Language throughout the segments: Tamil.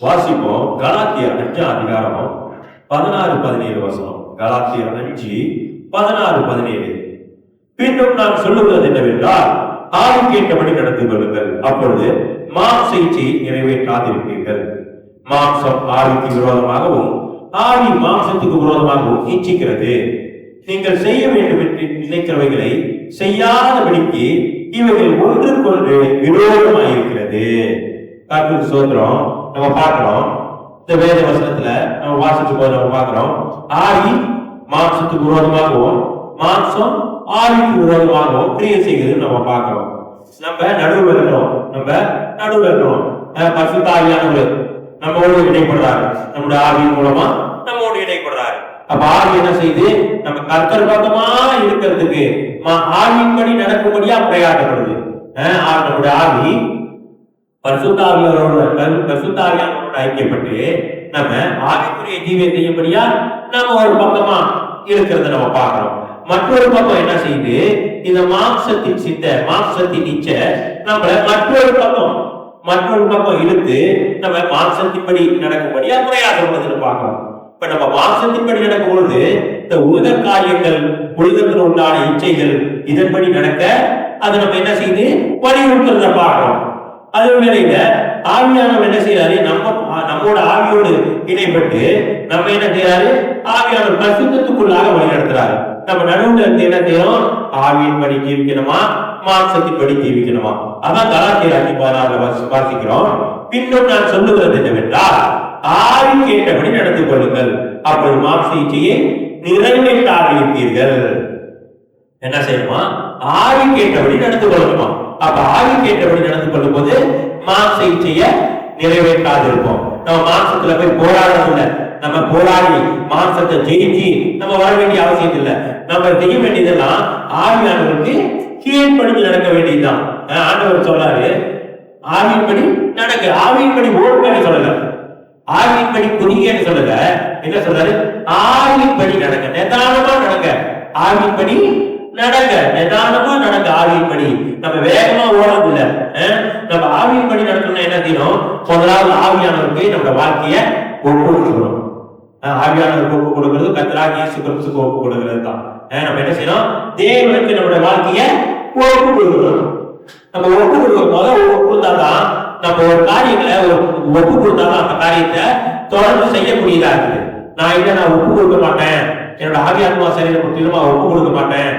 வாசிப்போம். கலாத்தியர் 5ஆம் அதிகாரம் 16-17 வசனம். கலாத்தியர் 5:16-17. பின்னும் நான் சொல்லுவது என்னவென்றால், ஆவிக்கேற்றபடி நடந்து கொள்ளுங்கள், அப்பொழுது மாம்ச இச்சையை நிறைவேற்றாதிருப்பீர்கள். மாம்சம் ஆவிக்கு விரோதமாகவும் ஆவி மாம்சத்துக்கு விரோதமாகவும் இச்சிக்கிறது. நீங்கள் செய்ய வேண்டும் என்று நினைக்கிறவைகளை செய்யாதபடிக்கு இவைகள் ஒன்றுக்கொன்று விரோதமாயிருக்கிறது. கர்த்தருக்கு ஸ்தோத்திரம். நம்ம பார்க்கிறோம், இந்த வேத வசனத்துல நம்ம வாசிக்கும் போது நம்ம பார்க்கிறோம், ஆவி மாம்சத்துக்கு விரோதமாகவும் மாம்சம் ஆவிக்கு விரோதமாகவும் கிரியை செய்கிறது நம்ம பார்க்கிறோம். நம்ம நடுவில் இருக்கிறோம். பரிசுத்த ஆவியானவர் நம்மோடு இடைப்படுறாரு. நம்முடைய ஆவியின் மூலமா நம்மோடு இடைப்படுறாரு. அப்ப ஆவி என்ன செய்து நம்ம கர்த்தர் பக்கமா இருக்கிறதுக்கு ஆவியின்படி நடக்கும்படியா பிரயாசப்படுது. நம்முடைய ஆவி பரிசுத்த ஆவியானவரோடு ஐக்கியப்பட்டு நம்ம ஆவிக்குரிய ஜீவியம் செய்யும்படியா நம்ம ஒரு பக்கமா இருக்கிறத நம்ம பார்க்கிறோம். மற்றொரு பக்கம் என்ன செய்யுது, இந்த மாம்சத்தின் இச்சை நம்மள மற்றொரு பக்கம் இழுத்து நம்ம மாம்சத்தின்படி நடக்கும்படியா பிரயாசப்படுறதுன்னு பார்க்கிறோம். இப்ப நம்ம மாம்சத்தின்படி நடக்கும் பொழுது இந்த உலக காரியங்கள், உலகத்தில் உண்டான இச்சைகள் இதன்படி நடக்க அதை நம்ம என்ன செய்து வலியுறுத்துறத பார்க்கிறோம். அது வேளையில ஆவியானவர் என்ன செய்யறாரு, நம்மோட ஆவியோடு இடைப்பட்டு நம்ம என்ன செய்யறாரு, ஆவியானவர் பரிசுத்தத்துக்குள்ளாக வழிநடத்துறாரு. நம்ம நடுவுல இருந்து என்ன செய்யறோம், ஆவியின்படி ஜீவிக்கணுமா மாம்சத்தின்படி ஜீவிக்கணுமா? அதான் கலாத்தியர் 5:16 வாசிக்கிறோம். பின்னும் நான் சொல்லுகிறது என்னவென்றால், ஆவி கேட்டபடி நடந்து கொள்ளுங்கள், அப்படி மாம்ச இச்சையை நிறைவேற்றாதிருப்பீர்கள். என்ன செய்யணுமா, ஆவி கேட்டபடி நடந்து கொள்ளணுமா? அப்ப ஆவி கேட்டபடி நடந்து கொள்ளும் போது மாம்ச இச்சையை நிறைவேற்றாது இருப்போம். நம்ம மாம்சத்துல போய் போராடுறதில்லை. நம்ம போராடி மாம்சத்தை ஜெயிச்சு நம்ம வர வேண்டிய அவசியம் இல்லை. நம்ம செய்ய வேண்டியதெல்லாம் ஆவியானவருக்கு கீழ்ப்படிஞ்சு நடக்க வேண்டியதுதான். ஆண்டவர் சொல்றாரு, ஆவியின்படி நடக்க, ஆவியின்படி ஓடுங்கன்னு சொல்லல, ஆவியின்படி புரிங்கன்னு சொல்லல. என்ன சொல்றாரு, ஆவியின்படி நடக்க, நிதானமா நடக்க, ஆவியின்படி நடங்க, நிதானமா நடங்க. ஆவியின்படி நம்ம வேகமா ஓடுறது இல்ல. நம்ம ஆவியின்படி நடக்கணும்னா என்ன செய்யணும், முதலாவது ஆவியானவருக்கு நம்ம வாழ்க்கைய ஒப்பு கொடுக்கணும். ஆவியானவருக்கு ஒப்பு கொடுக்கிறது கர்த்தராகிய இயேசு கிறிஸ்துவுக்கு ஒப்பு கொடுக்கிறது தான். நம்ம என்ன செய்யணும், தேவனுக்கு நம்முடைய வாழ்க்கைய ஒப்பு கொடுக்கணும். நம்ம ஒப்பு கொடுக்கும் போது ஒப்பு கொடுத்தாதான் நம்ம ஒரு காரியங்களை ஒப்பு கொடுத்தாதான் அந்த காரியத்தை தொடர்ந்து செய்யக்கூடியதா இருக்குது. நான் ஒப்பு கொடுக்க மாட்டேன், என்னோட ஆவியாத்மா சரீரம் முற்றிலுமா ஒப்பு கொடுக்க மாட்டேன்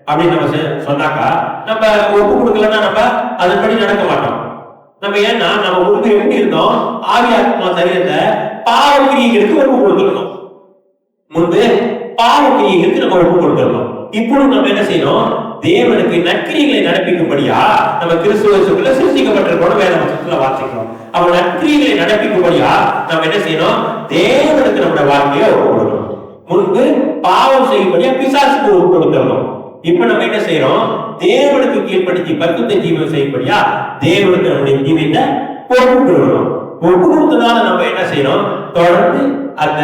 அப்படின்னு நம்ம சொன்னாக்கா, நம்ம ஒப்பு கொடுக்கலன்னா நம்ம அதன்படி நடக்க மாட்டோம். நம்ம ஏன்னா நம்ம முன்பு எப்படி இருந்தோம், ஆவியாத்மா சரீரத்தை பாவக்கிரியைகளுக்கு ஒப்பு கொடுத்துருந்தோம். முன்பு பாவக்கிரியைகளுக்கு நம்ம ஒப்பு கொடுத்துருந்தோம். இப்பொழுது நம்ம என்ன செய்யணும், தேவனுக்கு நற்கிரியைகளை நடப்பிக்கும்படியா நம்ம கிறிஸ்துவுக்குள்ள சிருஷ்டிக்கப்பட்டிருக்கோம். வேத வசனத்துல வாசிக்கிறோம். அவ நற்கிரியைகளை நடப்பிக்கும்படியா நம்ம என்ன செய்யணும், தேவனுக்கு நம்முடைய வாழ்க்கையை ஒப்பு கொடுக்கணும். முன்பு பாவம் செய்யும்படியா பிசாசுக்கு ஒப்பு கொடுத்துருந்தோம். இப்ப நம்ம என்ன செய்யறோம், தேவனுக்கு கீழ்ப்படுத்தி பரிசுத்த ஜீவனம் செய்யும்படியா தேவனுக்கு நம்முடைய ஜீவியத்தை ஒப்பு கொடுக்கணும். ஒப்பு கொடுத்ததால நம்ம என்ன செய்யணும், தொடர்ந்து அந்த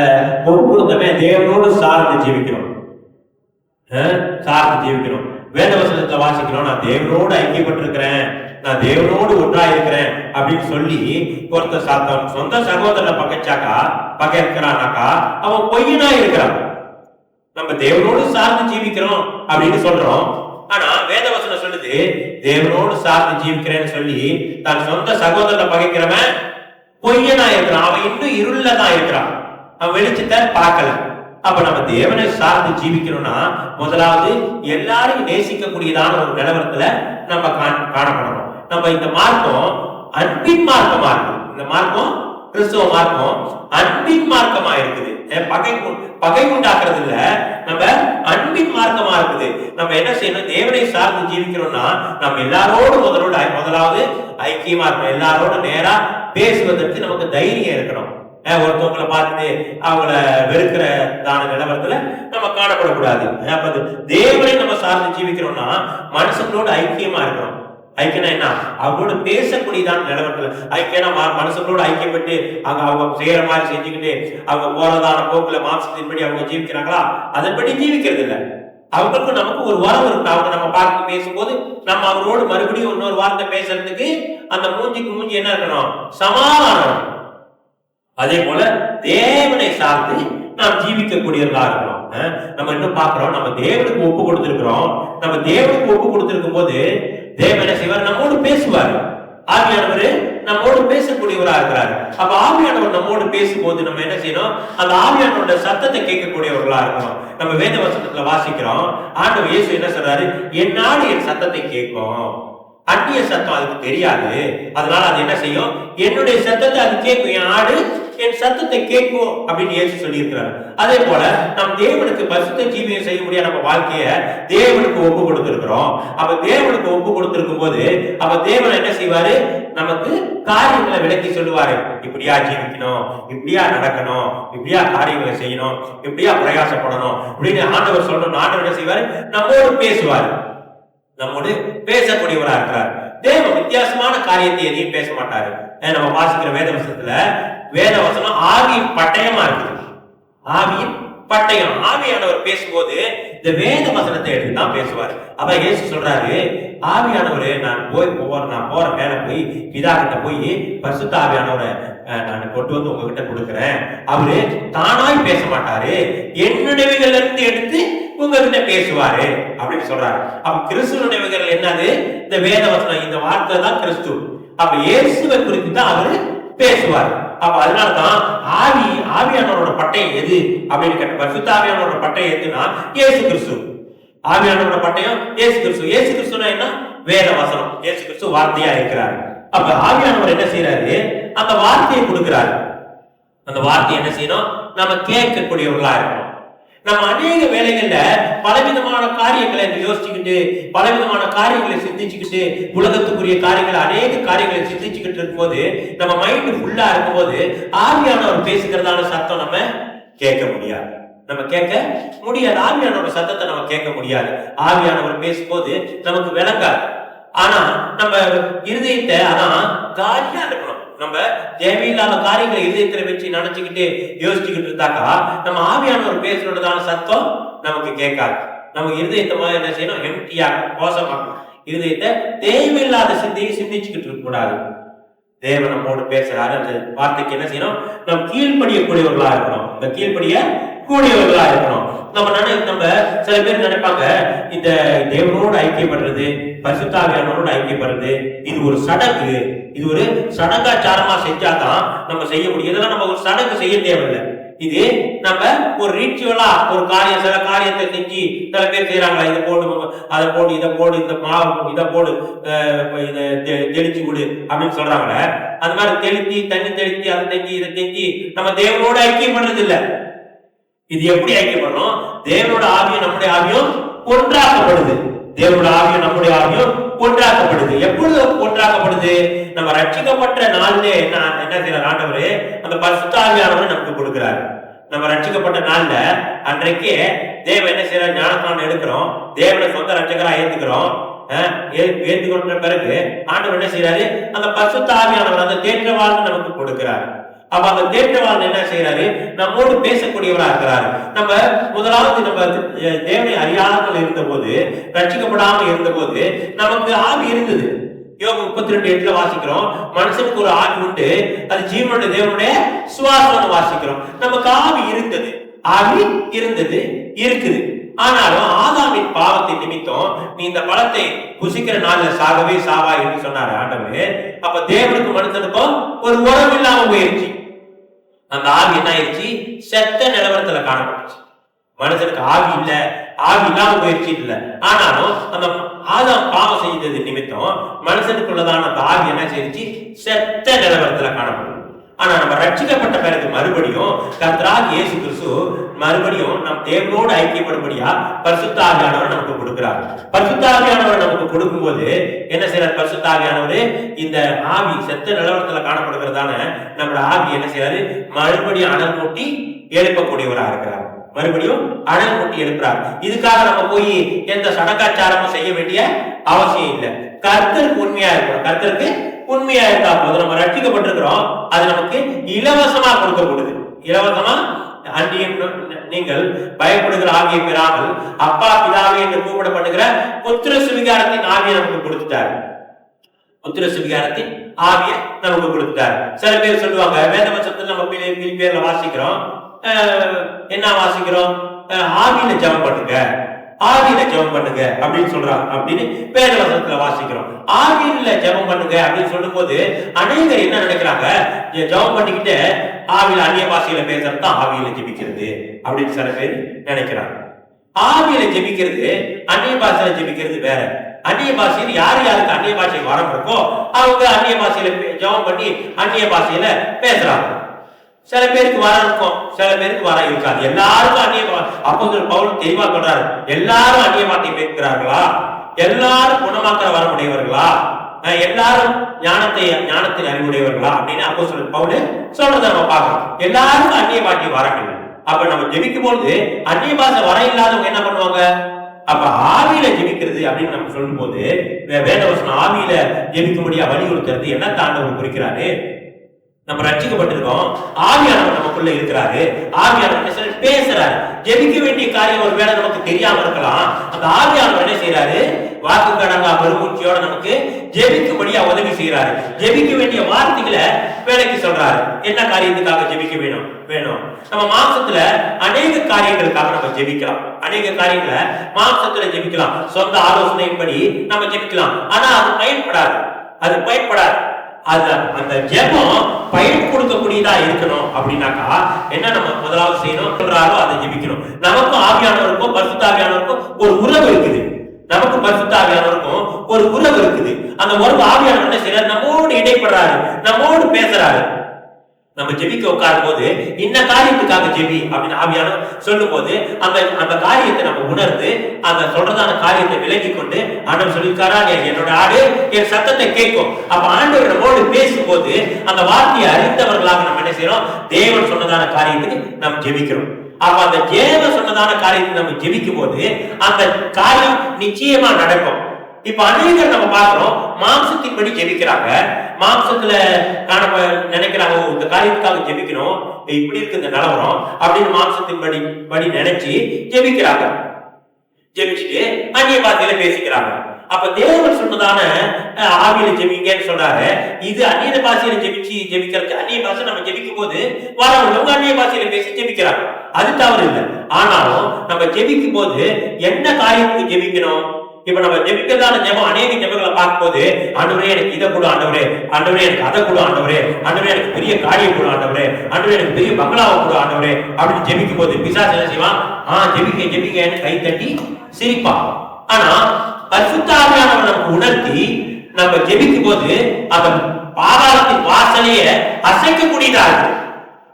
ஒப்பு கொடுத்தமே தேவனோடு சார்ந்து ஜீவிக்கிறோம். வேத வசனத்தை வாசிக்கிறோம், நான் தேவனோடு ஐக்கியப்பட்டிருக்கிறேன், நான் தேவனோடு ஒன்றா இருக்கிறேன் அப்படின்னு சொல்லி ஒருத்தர் சாத்தம் சொந்த சகோதரனை பகைக்கிறானாக்கா அவன் பொய்யனா இருக்கிறான். நம்ம தேவனோடு சார்ந்து ஜீவிக்கிறோம் அப்படின்னு சொல்றோம். ஆனா வேதவசனம் சொல்லுது, தேவனோடு சார்ந்து ஜீவிக்கிறேன்னு சொல்லி தன் சொந்த சகோதரனை பகைக்கிறவன் பொய்யனா இருக்கிறான். அவன் இன்னும் இருள தான் இருக்கிறான், அவன் வெளிச்சத்தை பார்க்கல. அப்ப நம்ம தேவனை சார்ந்து ஜீவிக்கணும்னா முதலாவது எல்லாரையும் நேசிக்கக்கூடியதான ஒரு நிலவரத்துல நம்ம காணப்படணும். நம்ம இந்த மார்க்கம் அன்பின் மார்க்கமா இருக்கு. இந்த மார்க்கம் கிறிஸ்துவ மார்க்கம் அன்பின் மார்க்கமா இருக்குது. பகை உண்டாக்குறது இல்ல, நம்ம அன்பின் மார்க்கமா இருக்குது. நம்ம என்ன செய்யணும், தேவனை சார்ந்து ஜீவிக்கிறோம்னா நம்ம எல்லாரோடு முதலாவது ஐக்கியமா இருக்கணும். எல்லாரோட நேரா பேசுவதற்கு நமக்கு தைரியம் இருக்கணும். ஒருத்தவங்களை பார்த்துட்டு அவங்கள வெறுக்கிற தான நிலவரத்துல நம்ம காணப்படக்கூடாது. தேவனை நம்ம சார்ந்து ஜீவிக்கிறோம்னா மனுஷங்களோட ஐக்கியமா இருக்கணும். ஐக்கியனா என்ன, அவங்களோட பேசக்கூடியதான் நிலவரத்துல ஐக்கியனா மனுஷங்களோட ஐக்கியப்பட்டு அவங்க செய்யற மாதிரி செஞ்சுக்கிட்டு அவங்க போறதான போக்குல மாம்சத்தின்படி அவங்க ஜீவிக்கிறாங்களா, அதன்படி ஜீவிக்கிறது இல்லை. அவங்களுக்கும் நமக்கு ஒரு வரவு இருக்கு. அவங்க நம்ம பார்த்து பேசும்போது நம்ம அவரோடு மறுபடியும் இன்னொரு வார்த்தை பேசுறதுக்கு அந்த மூஞ்சிக்கு மூஞ்சி என்ன இருக்கணும், சமாதானம். அதே போல தேவனை சார்ந்து நாம் ஜீவிக்கக்கூடியவர்களா இருக்கிறோம். நம்ம இன்னும் பார்க்கிறோம், நம்ம தேவனுக்கு ஒப்பு கொடுத்திருக்கிறோம். நம்ம தேவனுக்கு ஒப்பு கொடுத்திருக்கும் போது தேவன் என்ன செய்வார்? நம்மோடு பேசுவார். ஆவியானவர் நம்மோடு பேசக்கூடியவரா இருக்கிறார். அப்ப ஆவியானவர் நம்மோடு பேசும்போது நம்ம என்ன செய்யணும்? அந்த ஆவியானவரோட சத்தத்தை கேட்கக்கூடியவர்களா இருக்கணும். நம்ம வேத வசனத்துல வாசிக்கிறோம், ஆண்டவர் இயேசு என்ன சொல்றாரு? என் நாடு என் சத்தத்தை கேட்கும். அந்நிய சத்தம் அதுக்கு தெரியாது. அதனால அது என்ன செய்யும்? என்னுடைய சத்தத்தை அது கேட்கும். என் ஆடு என் சத்தத்தை கேட்கும் அப்படின்னு இயேசு சொல்லி இருக்கிறார். அதே போல நம் தேவனுக்கு பரிசுத்த ஜீவியம் செய்ய முடியாத நம்ம வாழ்க்கைய தேவனுக்கு ஒப்பு கொடுத்திருக்கிறோம். அப்ப தேவனுக்கு ஒப்பு கொடுத்திருக்கும் போது அப்ப தேவன் என்ன செய்வாரு? நமக்கு காரியங்களை விளக்கி சொல்லுவாரு. இப்படியா ஜீவிக்கணும், இப்படியா நடக்கணும், இப்படியா காரியங்களை செய்யணும், இப்படியா பிரயாசப்படணும் அப்படின்னு ஆண்டவர் சொல்லணும். ஆண்டவர் என்ன செய்வாரு? நம்மோடு பேசுவார், நம்மோடு பேசக்கூடியவரா இருக்கிறார். தேவன் வித்தியாசமான காரியத்தை எதையும் பேச மாட்டாரு. நம்ம வாசிக்கிற வேத வசனத்துல வேத வசனம் ஆவியின் பட்டயமா இருக்குது. ஆவியின் பட்டயம். ஆவியானவர் பேசும்போது இந்த வேத வசனத்தை எடுத்து தான் பேசுவார். அப்ப இயேசு சொல்றாரு, ஆவியானவரே நான் போற மேல போய் பிதா கிட்ட போய் பரிசுத்த ஆவியானவரை நான் கொண்டு வந்து உங்ககிட்ட கொடுக்கிறேன். அவரு தானாய் பேச மாட்டாரு, என்னுடையவைகள் இருந்து எடுத்து உங்ககிட்ட பேசுவாரு அப்படின்னு சொல்றாரு. அப்ப கிறிஸ்துவனுடையவைகள் என்னது? இந்த வேத வசனம், இந்த வார்த்தை தான் கிறிஸ்து. அப்ப இயேசுவை குறித்து தான் அவரு பேசுவார். அப்ப அதனாலதான் ஆவியானவரோட பட்டயம் எது அப்படின்னு கேட்ட, பரிசுத்த ஆவியானவரோட பட்டயம் எதுன்னா இயேசு கிறிஸ்து. ஆவியானவரோட பட்டயம் இயேசு கிறிஸ்து. இயேசு கிறிஸ்துனா என்ன? வேத வசனம். இயேசு கிறிஸ்து வார்த்தையா இருக்கிறார். அப்ப ஆவியானவர் என்ன செய்யறாரு? அந்த வார்த்தையை கொடுக்கிறாரு. அந்த வார்த்தை என்ன செய்யணும்? நம்ம கேட்கக்கூடியவர்களா இருக்கணும். நம்ம அநேக வேலைகள்ல பலவிதமான காரியங்களை யோசிச்சுக்கிட்டு, பலவிதமான காரியங்களை சிந்திச்சுக்கிட்டு, உலகத்துக்குரிய காரியங்களை அநேக காரியங்களை சிந்திச்சுக்கிட்டு இருக்கும் போது, நம்ம மைண்ட் ஃபுல்லா இருக்கும் போது ஆவியானவர் பேசுகிறதான சத்தம் நம்ம கேட்க முடியாது. நம்ம கேட்க முடியாது. ஆவியானவர் சத்தத்தை நம்ம கேட்க முடியாது. ஆவியானவர் பேசும்போது நமக்கு விளங்காது. ஆனா நம்ம இருதயத்தை அதான் காலியா இருக்கணும். நம்ம தேவையில்லாத காரியங்களை இதயத்துல வச்சு நினைச்சுக்கிட்டு யோசிச்சுக்கிட்டு இருந்தாக்கா நம்ம ஆவியானவர் பேசுறதான சத்தம் நமக்கு கேட்காது. நம்ம இருதயத்தை என்ன செய்யணும்? எம்டியா மோசமாக்கணும். இருதயத்தை தேவையில்லாத சிந்தையை சிந்திச்சுக்கிட்டு இருக்க கூடாது. தேவன் நம்மோடு பேசுறாரு. அந்த வார்த்தைக்கு என்ன செய்யணும்? நம்ம கீழ்ப்படியக்கூடியவர்களா இருக்கணும். இந்த கீழ்ப்படிய கூடியவர்களா இருக்கணும். நம்ம சில பேர் நினைப்பாங்க, இந்த தேவனோடு ஐக்கியப்படுறது, பரிசுத்த ஆவியானவரோடு ஐக்கியப்படுறது இது ஒரு சடங்கு, இது ஒரு சடங்காச்சாரமா செஞ்சாதான் நம்ம செய்ய முடியும். இதெல்லாம் நம்ம ஒரு சடங்கு செய்ய தேவையில்லை. இது நம்ம ஒரு ரிச்சுவலா ஒரு காரியம், சில காரியத்தை செஞ்சு சில பேர் செய்யறாங்களா, இதை போடு, அதை போடு, இதை போடு, இந்த மாவு இதை போடு, தெளிச்சு விடு அப்படின்னு சொல்றாங்களே. அது மாதிரி தெளிச்சு, தண்ணி தெளிச்சு, அதை செஞ்சு, இதை செஞ்சு நம்ம தேவனோட ஐக்கியப்படுறது இல்லை. இது எப்படி ஐக்கியப்படணும்? தேவனோட ஆவியும் நம்முடைய ஆவியும் ஒன்றாக்கப்படுது. தேவனோட ஆவியும் நம்முடைய ஆவியும் ஒன்றாக்கப்படுது. எப்பொழுது ஒன்றாக்கப்படுது? நம்ம ரட்சிக்கப்பட்ட நாள்ல என்ன செய்யற ஆண்டவரு அந்த பரிசுத்த ஆவியானவரை நமக்கு கொடுக்கிறாரு. நம்ம ரட்சிக்கப்பட்ட நாள்ல அன்றைக்கே தேவன் என்ன செய்யறாரு? ஞானஸ்நானம் எடுக்கிறோம், தேவனை சொந்த ரட்சகரா ஏத்துக்கிறோம். ஏற்றுக்கொண்ட பிறகு ஆண்டவர் என்ன செய்யறாரு? அந்த பரிசுத்த ஆவியானவர் அந்த தேற்றவாழ்ந்து நமக்கு கொடுக்கிறாரு. அப்ப அந்த தேற்றவாளன் என்ன செய்யறாரு? நம்மோடு பேசக்கூடியவரா இருக்கிறாரு. நம்ம முதலாவது நம்ம தேவனை அறியாமல் இருந்த போது, ரட்சிக்கப்படாமல் இருந்த போது நமக்கு ஆவி இருந்தது. யோபு 32:8 வாசிக்கிறோம், மனுஷனுக்கு ஒரு ஆவி உண்டு, அது ஜீவனுடைய தேவனுடைய சுவாசம் வாசிக்கிறோம். நமக்கு ஆவி இருந்தது, ஆவி இருந்தது, இருக்குது. ஆனாலும் ஆதாமின் பாவத்தின் நிமித்தம் நீ இந்த பழத்தை புசிக்கிற நாள்ல சாகவே சாவா என்று சொன்னாரு ஆண்டவரே. அப்ப தேவனுக்கு மனுஷனுக்கும் ஒரு உறவு இல்லாம போயிருச்சு. அந்த ஆவி என்ன ஆயிடுச்சு? செத்த நிலவரத்துல காணப்பட்டுச்சு. மனுஷனுக்கு ஆவி இல்ல, ஆவி இல்லாம போயிடுச்சு இல்ல. ஆனாலும் அந்த ஆதாம் பாவம் செய்தது நிமித்தம் மனுஷனுக்குள்ளதான அந்த ஆவி என்ன செய்யுச்சு? செத்த நிலவரத்துல காணப்படும். ஆனா நம்ம ரட்சிக்கப்பட்ட பிறகு மறுபடியும் கர்த்தராகிய இயேசு கிறிஸ்து மறுபடியும் நம் தேவனோடு ஐக்கியப்படும்படியா பரிசுத்த ஆவியானவர் நமக்கு கொடுக்கிறார். பரிசுத்த ஆவியானவர் நமக்கு கொடுக்கும் போது என்ன செய்யறார்? பரிசுத்த ஆவியானவர் இந்த ஆவி செத்த நிலவரத்துல காணப்படுகிறதான நம்மளோட ஆவி என்ன செய்யறாரு? மறுபடியும் அனல் மூட்டி எழுப்பக்கூடியவரா இருக்கிறார். மறுபடியும் அனல் மூட்டி எழுப்புறார். இதுக்காக நம்ம போய் எந்த சடங்காச்சாரமும் செய்ய வேண்டிய அவசியம் இல்லை. கர்த்தருக்கு உண்மையா இருக்கணும். கர்த்தருக்கு உண்மையா இருக்கா போது நம்ம ரட்சிக்கப்பட்டிருக்கிறோம், அது நமக்கு இலவசமா கொடுக்கப்படுது. இலவசமா அன்றியும் நீங்கள் பயப்படுகிற ஆவியை பெறாமல் அப்பா பிதாவே என்று கூப்பிடப்படுகிற புத்திர சுவிகாரத்தின் ஆவியை நமக்கு கொடுத்துட்டாரு. புத்திர சுவிகாரத்தின் ஆவிய நமக்கு கொடுத்துட்டாரு. சில பேர் சொல்லுவாங்க, வேத வசனத்துல நம்ம பிலிப்பியர்ல வாசிக்கிறோம், என்ன வாசிக்கிறோம், ஆவியில ஜெபம் பண்ணுங்க, ஆவியில ஜெபம் பண்ணுங்க அப்படின்னு சொல்றாங்க அப்படின்னு வேத வசனத்துல வாசிக்கிறோம். ஆவியில ஜெபம் பண்ணுங்க அப்படின்னு சொல்லும் போது அநேகர் என்ன நினைக்கிறாங்க, ஜெபம் பண்ணிக்கிட்டு ஆவியில அந்நிய பாஷையில பேசுறது தான் ஆவியில ஜெபிக்கிறது அப்படின்னு சில பேர் நினைக்கிறாங்க. ஆவியில ஜெபிக்கிறது அந்நிய பாஷையில ஜெபிக்கிறது வேற. அந்நிய பாஷையில் யாருக்கு அந்நிய பாஷை வரம் இருக்கோ அவங்க அந்நிய பாஷையில ஜெபம் பண்ணி அந்நிய பாஷையில பேசுறாங்க. சில பேருக்கு வரம் இருக்கும், சில பேருக்கு வரம் இருக்காது. எல்லாருக்கும் அந்நிய அப்போஸ்தலர் பவுல் தெளிவா சொல்றாரு, எல்லாரும் அந்நிய பாஷை பேசுகிறார்களா, எல்லாரும் குணமாக்கிற வரம் உடையவர்களா, எல்லாரும் ஞானத்தின் அறிவுடையவர்களா அப்படின்னு அப்போஸ்தலர் பவுல் சொல்றதை நம்ம பார்க்கிறோம். எல்லாருக்கும் அந்நிய பாஷை வரவில்லை. அப்ப நம்ம ஜெபிக்கும் பொழுது அந்நிய பாஷை வர இல்லாதவங்க என்ன பண்ணுவாங்க, அப்ப ஆவியில ஜெபிக்கிறது அப்படின்னு நம்ம சொல்லும் போது வேதவசனம் ஆவியில ஜெபிக்கும்படியா வலியுறுத்துறது என்ன தாண்டவர் குறிக்கிறாரு, நம்ம ரட்சிக்கப்பட்டிருக்கோம், ஆவியானவர் நமக்குள்ள இருக்கிறாரு, ஆவியானவர் பேசுறாரு. ஜெபிக்க வேண்டிய காரியம் ஒரு வேளை நமக்கு தெரியாம இருக்கலாம், அந்த ஆவியானவர் என்ன செய்யறாரு, வாக்கு கடங்கா பெருமூச்சியோட நமக்கு ஜெபிக்கும்படியா உதவி செய்யறாரு. ஜெபிக்க வேண்டிய வார்த்தைகளை வேலைக்கு சொல்றாரு. என்ன காரியத்துக்காக ஜெபிக்க வேணும், நம்ம மாம்சத்துல அநேக காரியங்களுக்காக நம்ம ஜெபிக்கலாம், அநேக காரியங்களை மாம்சத்துல ஜெபிக்கலாம், சொந்த ஆலோசனையின்படி நம்ம ஜெபிக்கலாம். ஆனா அது பயன்படாது. அந்த ஜெபம் பயன் கொடுக்கக்கூடியதா இருக்கணும். அப்படின்னாக்கா என்ன நம்ம முதலாவது செய்யணும், சொல்றாரோ அதை ஜெபிக்கணும். நமக்கும் ஆவியானவருக்கும் பரிசுத்த ஆவியானவருக்கும் ஒரு உறவு இருக்குது, நமக்கும் பரிசுத்த ஆவியானவருக்கும் ஒரு உறவு இருக்குது. அந்த உறவு ஆவியானவர் என்ன செய்யறாரு, நம்மோடு இடைப்படுறாரு, நம்மோடு பேசுறாரு. நம்ம ஜெபிக்க உட்காரும் போது இந்த காரியத்துக்காக ஜெபி அப்படின்னு ஆவியானவர் சொல்லும் போது அந்த காரியத்தை நம்ம உணர்ந்து அந்த சொல்றதான காரியத்தை விலகி கொண்டு ஆண்டவர் சொல்லியிருக்காரா, என்னோட ஆடு என் சத்தத்தை கேட்கும். அப்ப ஆண்டவர் நம்மோடு பேசும்போது அந்த வார்த்தையை அறிந்தவர்களாக நம்ம என்ன செய்யறோம், தேவன் சொன்னதான காரியத்துக்கு நம்ம ஜெபிக்கிறோம். அப்ப அந்த தேவன் சொன்னதான காரியத்தை நம்ம ஜெபிக்கும் போது அந்த காரியம் நிச்சயமா நடக்கும். இப்ப அநேகர் நம்ம பார்க்கிறோம், மாம்சத்தின்படி ஜெபிக்கிறாங்க, மாம்சத்துல நினைக்கிறாங்க, இந்த காரியத்துக்காக ஜெபிக்கணும், இப்படி இருக்கு இந்த நிலவரம் அப்படின்னு மாம்சத்தின்படி நினைச்சு ஜெபிக்கிறாங்க. ஜெபிச்சுட்டு அந்நிய பாஷையில பேசிக்கிறாங்க. அப்ப தேவன் சொன்னதான ஆவியில ஜெபிங்கன்னு சொல்றாரு. இது அந்நிய பாஷையில ஜெபிக்கிறது, அந்நிய பாஷை நம்ம ஜெபிக்கும் போது வரவங்க அந்நிய பாஷையில பேசி ஜெபிக்கிறாங்க, அது தவறு இல்லை. ஆனாலும் நம்ம ஜெபிக்கும் போது என்ன காரியத்துக்கு ஜெபிக்கணும், இப்ப நம்ம ஜெபிக்கிறதான ஜெபம் அநேக ஜெபங்களை பார்க்கும் போது ஆண்டவரே எனக்கு இதை கொடு ஆண்டவரே, ஆண்டவரே எனக்கு அதை கொடு ஆண்டவரே, ஆண்டவரே எனக்கு பெரிய காரியம் கொடு ஆண்டவரே, ஆண்டவரே எனக்கு பெரிய பங்களாவை கொடு ஆண்டவரே அப்படின்னு ஜெபிக்கும் போது பிசாசு என்ன செய்வான், ஜெபிக்க கை தட்டி சிரிப்பான். ஆனா பரிசுத்த ஆவியானவர் நமக்கு உணர்த்தி நம்ம ஜெபிக்கும் போது அந்த பாதாளத்தின் வாசலையே அசைக்கக்கூடியதா இருக்கு,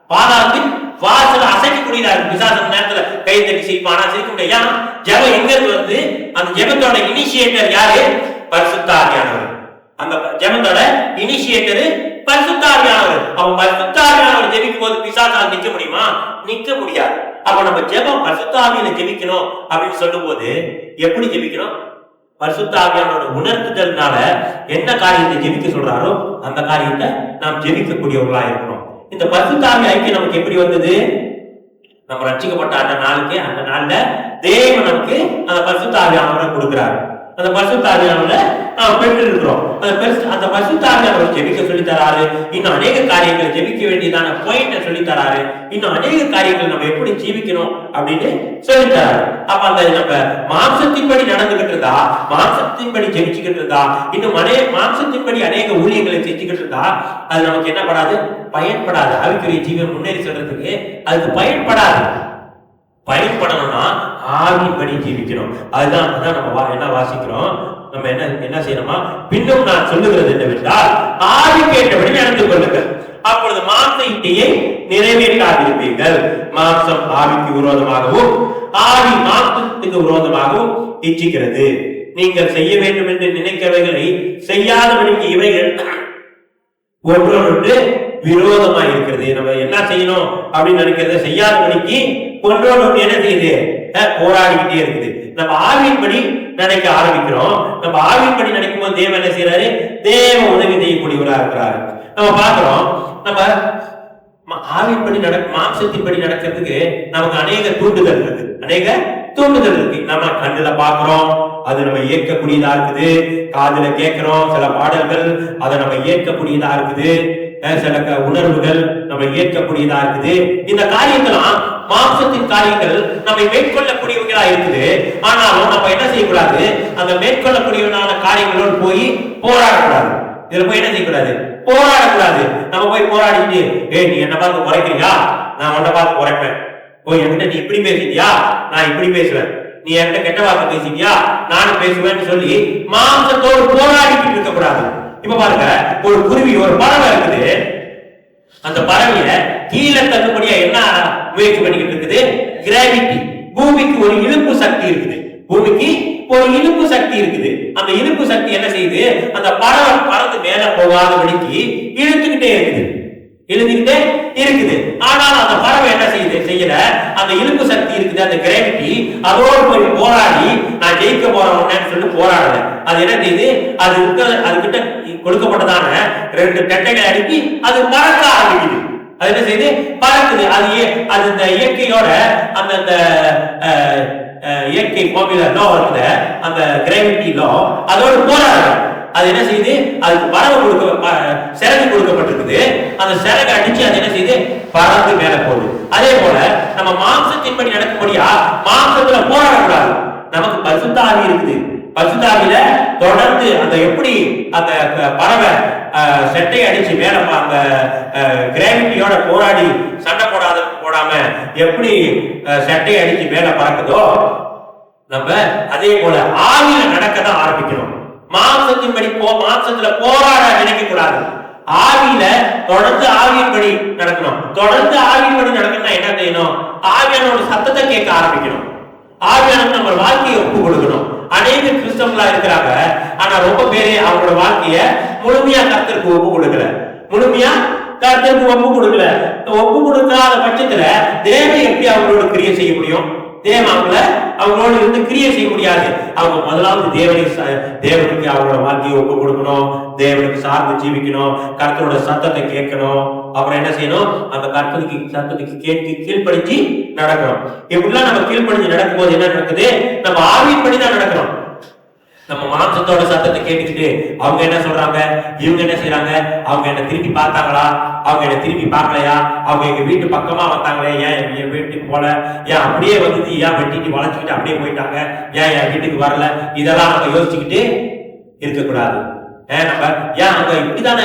பாதாளத்தின் வாசல அசைக்கக்கூடியதா இருக்கு. பிசாசு நேரத்துல கை தட்டி சிரிப்பான், சிரிக்க முடியாது. ஜெபம் எங்க இருந்து, அந்த ஜெபத்தோட இனிஷியேட்டர் யாரு, பரிசுத்த ஆவியானவர். அந்த ஜெபத்தோட இனிஷியேட்டர் பரிசுத்த ஆவியானவர். அவன் பரிசுத்த ஆவியானவர் ஜெபிக்கும் போது பிசாசால் நிக்க முடியுமா, நிக்க முடியாது. அப்ப நம்ம ஜெபம் பரிசுத்த ஆவியில ஜெபிக்கணும் அப்படின்னு சொல்லும் போது எப்படி ஜெபிக்கணும், பரிசுத்த ஆவியானோட உணர்த்துதல்னால என்ன காரியத்தை ஜெபிக்க சொல்றாரோ அந்த காரியத்தை நாம் ஜெபிக்கக்கூடியவர்களா இருக்கணும். இந்த பரிசுத்த ஆவி ஐக்கியம் நமக்கு எப்படி வந்தது, நம்ம ரட்சிக்கப்பட்ட அந்த நாள்ல தேவன் நமக்கு அந்த பரிசுத்த ஆவியானவரை கொடுக்கிறாரு. அந்த பரிசுத்த ஆவியானவரை நாம் பெற்று இருக்கிறோம். அந்த பரிசுத்த ஆவியானவரை ஜெபிக்க சொல்லி தராரு. இன்னும் அநேக காரியங்களை ஜெபிக்க வேண்டியதான பாயிண்ட சொல்லி தராரு. இன்னும் அநேக காரியங்கள் நம்ம எப்படி ஜீவிக்கணும் அப்படின்னு சொல்லி தராரு. அப்ப அந்த நம்ம மாம்சத்தின்படி நடந்துகிட்டு இருந்தா, மாம்சத்தின்படி ஜெபிச்சுக்கிட்டு இருந்தா, இன்னும் மாம்சத்தின்படி அநேக ஊழியங்களை செஞ்சுக்கிட்டு இருந்தா அது நமக்கு என்ன படாது, பயன்படாது. ஆவிக்குரிய ஜீவன் முன்னேறி செல்றதுக்கு அதுக்கு பயன்படாது. பயன்படணும்னா ஆவியின்படி ஜீவிக்கணும். அதுதான் நம்ம என்ன வாசிக்கிறோம், நம்ம என்ன செய்யணுமா, பின்னும் நான் சொல்லுகிறது என்னவென்றால் ஆவி கேட்டபடி நடந்து கொள்ளுங்கள், அப்பொழுது மாம்ச இச்சையை நிறைவேற்றாதிருப்பீர்கள். மாம்சம் ஆவிக்கு விரோதமாகவும் ஆவி மாம்சத்துக்கு விரோதமாகவும் இச்சிக்கிறது. நீங்கள் செய்ய வேண்டும் என்று நினைக்கிறவைகளை செய்யாதபடிக்கு இவைகள் ஒன்றொன்று விரோதமா இருக்கிறது. நம்ம என்ன செய்யணும் அப்படின்னு நினைக்கிறத செய்யாதபடிக்கு ஒன்றோடு என்ன செய்யுது, போராடிக்கிட்டே இருக்குது. நம்ம ஆவியின்படி நினைக்க ஆரம்பிக்கிறோம். நம்ம ஆவியின்படி நினைக்கும் போது தேவன் என்ன செய்யறாரு, தேவ உதவி செய்யக்கூடியவரா இருக்கிறாரு. நம்ம பாக்குறோம், நம்ம ஆவியின்படி மாம்சத்தின்படி நடக்கிறதுக்கு நமக்கு அநேக தூண்டுதல் இருக்கு, நம்ம கண்ணுல பாக்குறோம், அது நம்ம ஏற்கக்கூடியதா இருக்குது. காதுல கேட்கிறோம் சில பாடல்கள், அதை நம்ம ஏற்கக்கூடியதா இருக்குது. சில உணர்வுகள் நம்ம ஏற்கக்கூடியதா இருக்குது. இந்த காரியங்கள்லாம் மாம்சத்தின் காரியங்கள் நம்ம மேற்கொள்ளக்கூடியவங்களா இருக்குது. ஆனாலும் நம்ம என்ன செய்யக்கூடாது, அந்த மேற்கொள்ளக்கூடியவனான காரியங்களோடு போய் போராடக்கூடாது. இதுல போய் என்ன செய்யக்கூடாது, போராடக்கூடாது. நம்ம போய் போராடிட்டு, நீ என்ன பார்த்து குறைக்கிறியா, நான் உன்னை பார்த்து குறைப்பேன். என்கிட்ட நீ இப்படி பேசிட்டியா, நான் இப்படி பேசுவேன். நீ என்கிட்ட கெட்ட வார்த்தை பேசிட்டியா, நானும் பேசுவேன்னு சொல்லி மாம்சத்தோடு போராடிக்கிட்டு இருக்க கூடாது. இப்ப பாருங்க, ஒரு குருவி, ஒரு பறவை இருக்குது. அந்த பறவைய கீழே தள்ளுபடியா என்ன முயற்சி பண்ணிக்கிட்டு இருக்குது, கிராவிட்டி. பூமிக்கு ஒரு இழுப்பு சக்தி இருக்குது. பூமிக்கு ஒரு இழுப்பு சக்தி இருக்குது. அந்த இழுப்பு சக்தி என்ன செய்யுது, அந்த பறவை பறந்து மேல போகாதபடிக்கு இழுத்துக்கிட்டே இருக்குது. ஆனால் அந்த பறவை என்ன செய்யல, அந்த இழுப்பு சக்தி இருக்குது, அந்த கிராவிட்டி அதோடு போய் போராடி நான் ஜெயிக்க போறேன்னு சொல்லி போராடல. அது என்ன செய்யுது, அதுகிட்ட கொடுக்கப்பட்டதான 2 டெட்டைகளை அடுக்கி அது பறக்க ஆரம்பிக்குது. அது என்ன செய்யுது, பறக்குது. அது இந்த இயற்கையோட அந்த இயற்கை ஃபார்முலா லா இருக்குத, அந்த கிராவிட்டி லா அதோடு போராடுது. அது என்ன செய்யுது, அதுக்கு பறவை சிறகு கொடுக்கப்பட்டிருக்குது. அந்த சிறகு அடிச்சு அது என்ன செய்யுது, பறந்து மேல போகுது. அதே போல நம்ம மாம்சத்தின்படி நடக்கும்படியா மாம்சத்துல போராடக்கூடாது. நமக்கு பரிசுத்த ஆவி இருக்குது. பரிசுத்த ஆவியில தொடர்ந்து அந்த எப்படி அந்த பறவை செட்டை அடிச்சு மேல அந்த கிராவிட்டியோட போராடி சண்டை போடாம எப்படி செட்டை அடிச்சு மேல பறக்குதோ, நம்ம அதே போல ஆவியில நடக்கதான் ஆரம்பிக்கணும். மாம்சத்தின்படி மாம்சத்துல போராட நினைக்க கூடாது. ஆவியில தொடர்ந்து ஆவியின்படி நடக்கணும். தொடர்ந்து ஆவியின்படி நடக்கணும்னா என்ன செய்யணும், ஆவியானோட சத்தத்தை கேட்க ஆரம்பிக்கணும். ஆவியான நம்ம வாழ்க்கையை ஒப்பு கொடுக்கணும். அநேக கிறிஸ்தவங்களா இருக்கிறாங்க, ஆனா ரொம்ப பேரு அவங்களோட வாழ்க்கைய முழுமையா கர்த்தருக்கு ஒப்பு கொடுக்கல. முழுமையா கர்த்தருக்கு ஒப்பு கொடுக்காத பட்சத்துல தேவன் எப்படி அவங்களோட கிரியை செய்ய முடியும்? அவங்களோட இருந்து கிரியை செய்ய முடியாது. அவங்க முதலாவது தேவனுக்கு அவங்களோட வாழ்க்கையை ஒப்பு கொடுக்கணும். தேவனுக்கு சார்ந்து ஜீவிக்கணும். கர்த்தரோட சத்தத்தை கேட்கணும். அப்புறம் என்ன செய்யணும், அந்த சத்தத்துக்கு கேட்டு கீழ்ப்படிஞ்சு நடக்கணும். இப்படிலாம் நம்ம கீழ்ப்படிஞ்சு நடக்கும் போது என்ன நடக்குது, நம்ம ஆவியின்படி தான் நடக்கிறோம். நம்ம மாம்சத்தோட சத்தத்தை கேட்டுக்கிட்டு அவங்க என்ன சொல்றாங்க, இவங்க என்ன செய்யறாங்க, அவங்க என்ன திருப்பி பார்த்தாங்களா, அவங்க என்ன திருப்பி பார்க்கலையா, அவங்க எங்க வீட்டு பக்கமா வந்தாங்களே, ஏன் என் வீட்டுக்கு போல, ஏன் அப்படியே வந்து ஏன் வெட்டிட்டு வளைச்சுக்கிட்டு அப்படியே போயிட்டாங்க, ஏன் என் வீட்டுக்கு வரல, இதெல்லாம் நம்ம யோசிச்சுக்கிட்டு இருக்கக்கூடாது. நம்ம ஏன் அங்க இப்படிதானே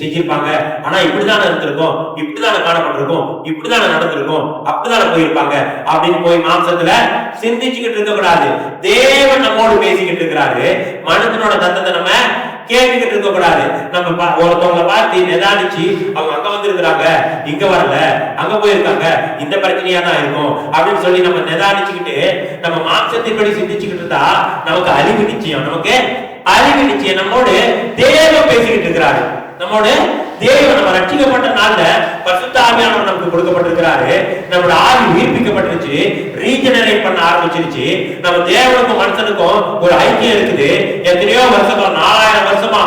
செஞ்சிருப்பாங்க, ஆனா இப்படிதானே இருந்திருக்கும், இப்படிதானே காணப்பட்டிருக்கும், இப்படிதானே நடந்திருக்கும், அப்படிதானே போயிருப்பாங்க அப்படின்னு போய் மாம்சத்துல சிந்திச்சுக்கிட்டு இருக்க கூடாது. தேவன் நம்மோடு பேசிக்கிட்டு இருக்கிறாரு. மனுஷனோட தத்தத்தை நம்ம கேட்டுக்கிட்டு இருக்க கூடாது. நம்ம ஒருத்தவங்களை பார்த்து நிதானிச்சு அவங்க அங்க வந்திருக்கிறாங்க, இங்க வரல, அங்க போயிருக்காங்க, இந்த பிரச்சனையா தான் இருக்கும் அப்படின்னு சொல்லி நம்ம நிதானிச்சுக்கிட்டு நம்ம மாம்சத்தின்படி சிந்திச்சுக்கிட்டு இருந்தா நமக்கு அழிவு நிச்சயம். நமக்கு அழிவு நிச்சயம். நம்மோடு தேவன் பேசிக்கிட்டு இருக்கிறாரு. நம்மோட தேவன் நம்ம ரட்சிக்கப்பட்ட நாள்ல பரிசுத்த ஆவியானவர் நமக்கு கொடுக்கப்பட்டிருக்கிறாரு. நம்மளோட ஆவி உயிர்ப்பிக்கப்பட்டிருச்சு, ரீஜெனரேட் பண்ண ஆரம்பிச்சிருச்சு. நம்ம தேவனுக்கும் மனுஷனுக்கும் ஒரு ஐக்கியம் இருக்குது. எத்தனையோ வருஷமா, 4000 வருஷமா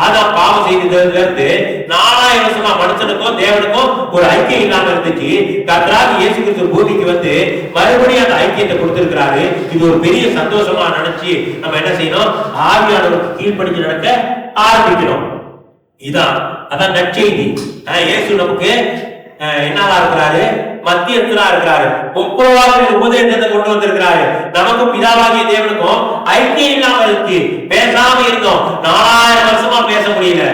ஆதாம் பாவம் செய்ததுல இருந்து 4000 வருஷமா மனுஷனுக்கும் தேவனுக்கும் ஒரு ஐக்கியம் இல்லாம இருந்துச்சு. கர்த்தராகிய இயேசு கிறிஸ்து பூமிக்கு வந்து மறுபடியும் அந்த ஐக்கியத்தை கொடுத்திருக்கிறாரு. இது ஒரு பெரிய சந்தோஷமா நினைச்சு நம்ம என்ன செய்யணும், ஆவியானவருக்கு கீழ்ப்படிஞ்சு நடக்க ஆரம்பிக்கணும். அதான் நற்செய்தி. இயேசு நமக்கு என்னவா இருக்கிறாரு, மத்தியஸ்தரா இருக்கிறாரு. ஒப்புரவாக உபதேசத்தை கொண்டு வந்திருக்கிறாரு. நமக்கும் பிதாவாகிய தேவனுக்கும் ஐக்கியம் இல்லாம இருக்கு. பேசாம இருந்தோம், 4000 வருஷமா பேச முடியல.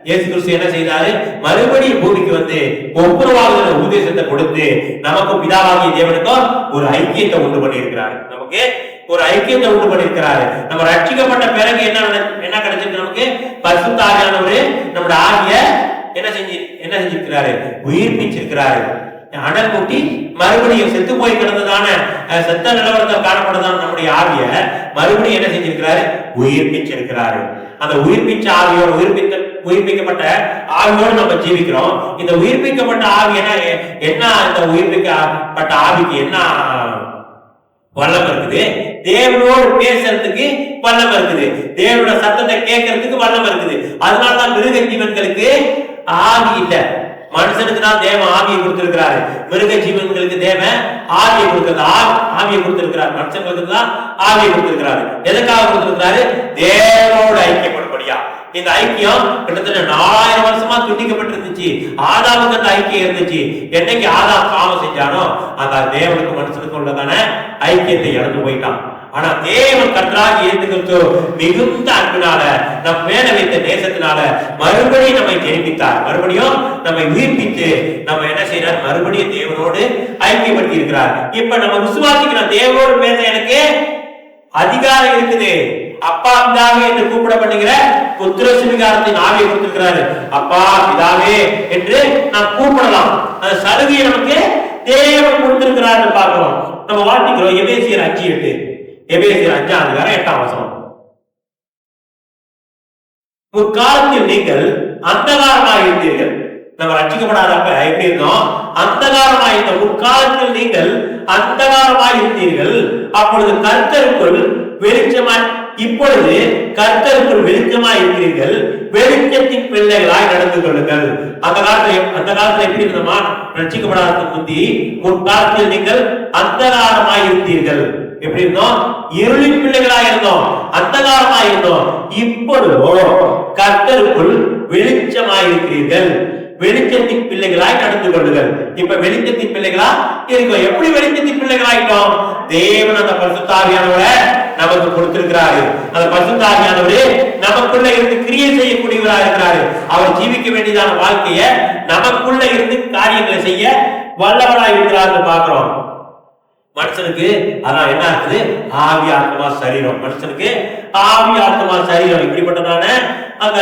இயேசு கிறிஸ்து என்ன செய்தாரு, மறுபடியும் பூமிக்கு வந்து ஒப்புரவாக உபதேசத்தை கொடுத்து நமக்கும் பிதாவாகிய தேவனுக்கும் ஒரு ஐக்கியத்தை உண்டு பண்ணி இருக்கிறாரு. நமக்கு ஒரு ஐக்கியத்தை உண்டு பண்ணிருக்கிறாரு. நம்ம ரட்சிக்கப்பட்ட பிறகு என்ன கிடைச்சிருக்கு, நமக்கு பரிசுத்த ஆவியானவரு நம்மளோட ஆவிய என்ன செஞ்சிருக்கிறாரு, உயிர்ப்பிச்சிருக்கிறாரு. அனல் மூட்டி மறுபடியும் செத்து போய் கிடந்ததான செத்த நிலவரத்தில் காணப்பட்டதான நம்முடைய ஆவிய மறுபடியும் என்ன செஞ்சிருக்கிறாரு, உயிர்ப்பிச்சிருக்கிறாரு. அந்த உயிர்ப்பிச்ச ஆவியோட உயிர்ப்பிக்கப்பட்ட ஆவியோடு நம்ம ஜீவிக்கிறோம். இந்த உயிர்ப்பிக்கப்பட்ட ஆவி என்ன இந்த உயிர்ப்பிக்கப்பட்ட ஆவிக்கு என்ன வல்லம் இருக்குது, தேவனோடு பேசுறதுக்கு வல்லம் இருக்குது, தேவனோட சத்தத்தை கேட்கறதுக்கு வல்லம் இருக்குது. அதனாலதான் மிருக ஜீவன்களுக்கு ஆவி இல்ல. மனுஷனுக்கு தான் தேவன் ஆவியை கொடுத்திருக்கிறாரு, மிருக ஜீவன்களுக்கு தேவன் ஆவியை கொடுக்கிறார். ஆவியை கொடுத்திருக்கிறார், மனுஷங்களுக்கு தான் ஆவியை கொடுத்திருக்கிறாரு. எதுக்காக கொடுத்திருக்கிறாரு? தேவனோடு ஐக்கியப்படும்படியா. இந்த ஐக்கியம் கிட்டத்தட்ட 4000 வருஷமா துண்டிக்கப்பட்டிருந்துச்சு. ஆதாமுக்கு அந்த ஐக்கியம் இருந்துச்சு. என்னைக்கு ஆதாம் பாவம் செஞ்சானோ அந்த தேவனுக்கு மனுஷனுக்கு உள்ளதான ஐக்கியத்தை இழந்து போயிட்டான். ஆனா தேவன் கர்த்தராகிய இயேசு கிறிஸ்து மிகுந்த அன்பினால நம் மேல வைத்த நேசத்தினால மறுபடியும் நம்மை ஜெயிப்பித்தார். மறுபடியும் நம்மை உயிர்ப்பித்து நம்ம என்ன செய்யறார்? மறுபடியும் தேவனோடு ஐக்கியப்படுத்தி இருக்கிறார். இப்ப நம்ம விசுவாசிக்கிறோம், தேவனோடு பேச எனக்கு அதிகாரம் இருக்குது. அப்பா பிதாவே என்று கூப்பிடப்படுகிற புத்திர சுவிகாரத்தின் ஆவியை கொடுத்திருக்கிறாரு. அப்பா பிதாவே என்று நாம் கூப்பிடலாம். அந்த சலுகையை நமக்கு தேவன் கொடுத்திருக்கிறார் பார்க்கிறோம். நம்ம வாசிக்கிறோம் எபேசியர் 5:8. எபேசியர் 5:8. முற்காலத்தில் நீங்கள் அந்தகாரமாக இருந்தீர்கள். நம்ம ரட்சிக்கப்படாதப்ப எப்படி இருந்தோம்? அந்தகாரமாக இருந்த முற்காலத்தில் நீங்கள் அந்தகாரமாக இருந்தீர்கள். அப்பொழுது கர்த்தருக்குள் வெளிச்சமாய், இப்பொழுது கர்த்தருக்குள் வெளிச்சமாய் இருக்கிறீர்கள். வெளிச்சத்தின் பிள்ளைகளாய் நடந்து கொள்ளுங்கள். அந்த காலத்துல எப்படி இருந்தோமா? ரட்சிக்கப்படாததுக்கு முந்தி முற்காலத்தில் நீங்கள் அந்தகாரமாய் இருந்தீர்கள். எப்படி இருந்தோம்? இருளின் பிள்ளைகளாய் இருந்தோம், அந்தகாரமாய் இருந்தோம். இப்பொழுதோ கர்த்தருக்குள் வெளிச்சமாய் இருக்கிறீர்கள். வெளிச்சத்தின் பிள்ளைகளாய் நடந்து கொள்ளுங்கள். இப்ப வெளிச்சத்தின் பிள்ளைகளா இருக்கோம். எப்படி வெளிச்சத்தின் பிள்ளைகளாயிட்டோம்? தேவன் அந்த பரிசுத்த ஆவியானவரை நமக்கு கொடுத்திருக்கிறாரு. அந்த பரிசுத்த ஆவியானவரே நமக்குள்ள இருந்து கிரியை செய்யக்கூடியவராக இருக்கிறாரு. அவர் ஜீவிக்க வேண்டியதான வாழ்க்கைய நமக்குள்ள இருந்து காரியங்களை செய்ய வல்லவராக இருக்கிறார்னு பார்க்கிறோம். மனுஷனுக்கு அதான் என்ன இருக்குது? ஆவி, ஆத்மா, சரீரம். மனுஷனுக்கு ஆவி, ஆத்மா, சரீரம் இப்படிப்பட்டதான அந்த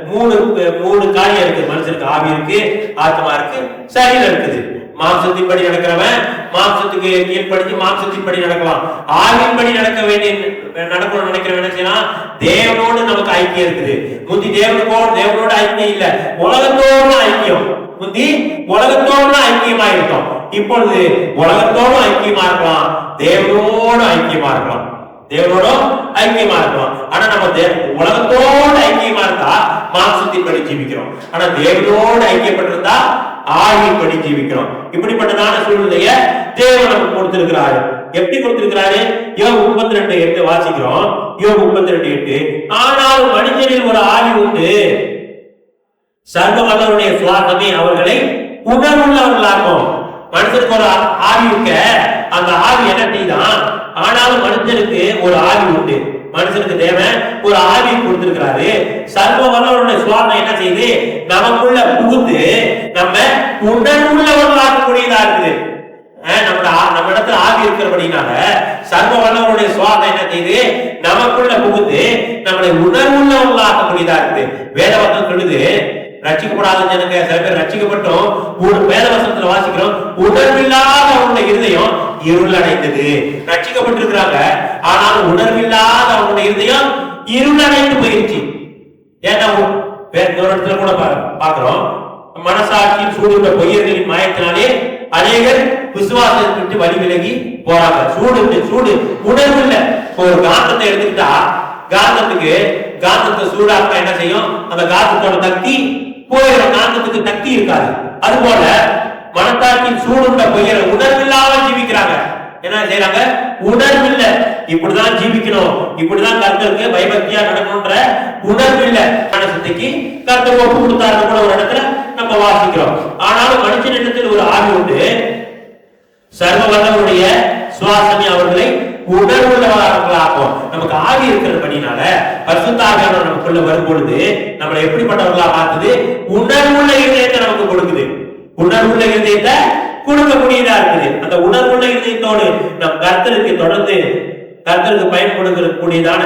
மூணு காரியம் இருக்கு. மனுஷனுக்கு ஆவி இருக்கு, ஆத்மா இருக்கு, சரீரம் இருக்குது. மாம்சத்தின்படி நடக்கிறவன் மாம்சத்துக்கு கீழ்படிச்சு மாம்சத்தின்படி நடக்கலாம். ஆவின்படி நடக்கணும்னு நினைக்கிறவன் என்ன செய்யலாம்? தேவனோடு நமக்கு ஐக்கியம் இருக்குது. முந்தி தேவனோட ஐக்கியம் இல்ல, உலகத்தோடு ஐக்கியம். முந்தி உலகத்தோடு ஐக்கியமா இருக்கும். இப்பொழுது உலகத்தோடு ஐக்கியமா இருக்கலாம், தேவனோடு ஐக்கியமா இருக்கலாம். தேவனோடும் ஐக்கியமா இருக்கலாம். ஆனா நம்ம உலகத்தோடு ஐக்கியமா இருந்தா மாம்சத்தின்படி ஜீவிக்கிறோம். ஆனா தேவனோடு ஐக்கியப்பட்டிருந்தா ஆவியின்படி ஜீவிக்கிறோம். இப்படிப்பட்டதான சூழ்நிலைய தேவன் நமக்கு கொடுத்திருக்கிறாரு. எப்படி கொடுத்திருக்கிறாரு? யோபு 32:8 வாசிக்கிறோம். யோபு 32:8. ஆனால் மனிதனில் ஒரு ஆவி உண்டு, சர்வ வல்லவருடைய சுவாசமே அவர்களை உணர்வுள்ளவர்களாக்கும். மனுஷனுக்கு ஒரு ஆவி இருக்க, அந்த ஆவி என்ன செய்தான்? ஆனாலும் மனுஷனுக்கு ஒரு ஆவி உண்டு. மனுஷனுக்கு தேவன் ஒரு ஆவி கொடுத்திருக்கிறாரு. சர்வ வல்லவருடைய சுவாசம் என்ன செய்யுது? நமக்குள்ள புகுந்து நம்ம உணர்வுள்ளவர்களாக்கக்கூடியதா இருக்குது. நம்ம இடத்துல ஆவி இருக்கிறபடினால சர்வ வல்லவருடைய சுவாசம் என்ன செய்யுது? நமக்குள்ள புகுந்து நம்மளை உணர்வுள்ளவர்களாக்கக்கூடியதா இருக்குது. வேதவசனம் சொல்லுது, ரட்சிக்கப்படாத ஜனங்க சில பேர் ரட்சிக்கப்பட்டோம், வேதவசனத்துல வாசிக்கிறோம், உணர்வில்லாத அவனுடைய இருதயம் இருள் அடைந்தது. ரட்சிக்கப்பட்டிருக்கிறாங்க, ஆனாலும் உணர்வில்லாத அவனுடைய இருதயம் இருள் அடைந்து போயிருச்சு. ஏன்னா வேற ஒரு இடத்துல கூட பாக்குறோம், மனசாட்சியில் சூடுள்ள பொய்யர்களின் மாயத்தினாலே அநேகர் விசுவாசத்தை விட்டு வழி விலகி போறாங்க. சூடு உணர்வு இல்ல. ஒரு காந்தத்தை எடுத்துக்கிட்டா காந்தத்தை சூடாக்க என்ன செய்யும்? அந்த காந்தத்தோட சக்தி போயிடும், காந்தத்துக்கு சக்தி இருக்காது. அது போல மனத்தாட்சியின் சூடுள்ள பொய்யர் உணர்வில்லாம ஜீவிக்கிறாங்க. என்ன செய்யறாங்க? உணர்வு இல்ல. இப்படிதான் ஜீவிக்கணும், இப்படிதான் கர்த்தருக்கு பயபக்தியா நடக்கணும்ன்ற உணர்வு இல்ல. மனசத்துக்கு கர்த்தர் ஒப்பு கொடுத்தாரு கூட ஒரு இடத்துல நம்ம வாசிக்கிறோம். ஆனாலும் மனுஷனிடத்தில் ஒரு ஆவி உண்டு, சர்வ வல்லவருடைய சுவாசமே அவர்களை உணர்வுள்ளவர்களாகும். நமக்கு ஆவி இருக்கிறபடினால பரிசுத்த ஆவியானவர் நமக்குள்ள வரும் பொழுது நம்மளை எப்படிப்பட்டவர்களா மாத்துது? உணர்வுள்ள இதயத்தை நமக்கு கொடுக்குது. உணர்வுள்ள இதயத்தை கொடுக்கக்கூடியதா இருக்குது. அந்த உணர்வுள்ள இதயத்தோடு நம் கர்த்தருக்கு தொடர்ந்து பயன்படுத்தக்கூடியதான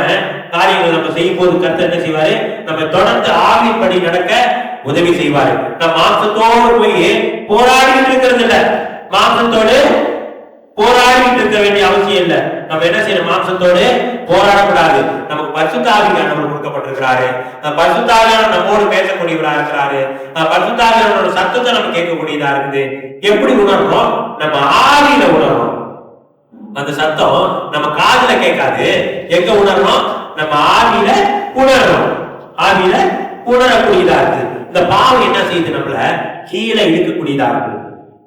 காரியங்கள் நம்ம செய்யும் போது கர்த்தர் என்ன செய்வாரு? நம்ம தொடர்ந்து ஆவியின்படி நடக்க உதவி செய்வாரு. நம் மாம்சத்தோடு போய் போராடிட்டு இருக்கிறது இல்ல, மாம்சத்தோடு போராடிட்டு இருக்க வேண்டிய அவசியம் இல்ல. நம்ம என்ன செய்யணும்? மாம்சத்தோடு போராடக்கூடாது. நமக்கு பரிசுத்த ஆவியானவர் கொடுக்கப்பட்டிருக்கிறாரு. பரிசுத்த ஆவியானவர் நம்மோடு பேசக்கூடியவரா இருக்கிறாரு. பரிசுத்த ஆவியானவரோட சத்தத்தை நம்ம கேட்கக்கூடியதா இருக்குது. எப்படி உணர்றோம்? நம்ம ஆவியில உணர்றோம். அந்த சத்தம் நம்ம காதுல கேட்காது. எங்க உணர்றோம்? நம்ம ஆவியில உணர்றோம். ஆவியில உணரக்கூடியதா இருக்கு. இந்த பாவம் என்ன செய்யுது? நம்மள கீழே இழுக்கக்கூடியதா இருக்கு.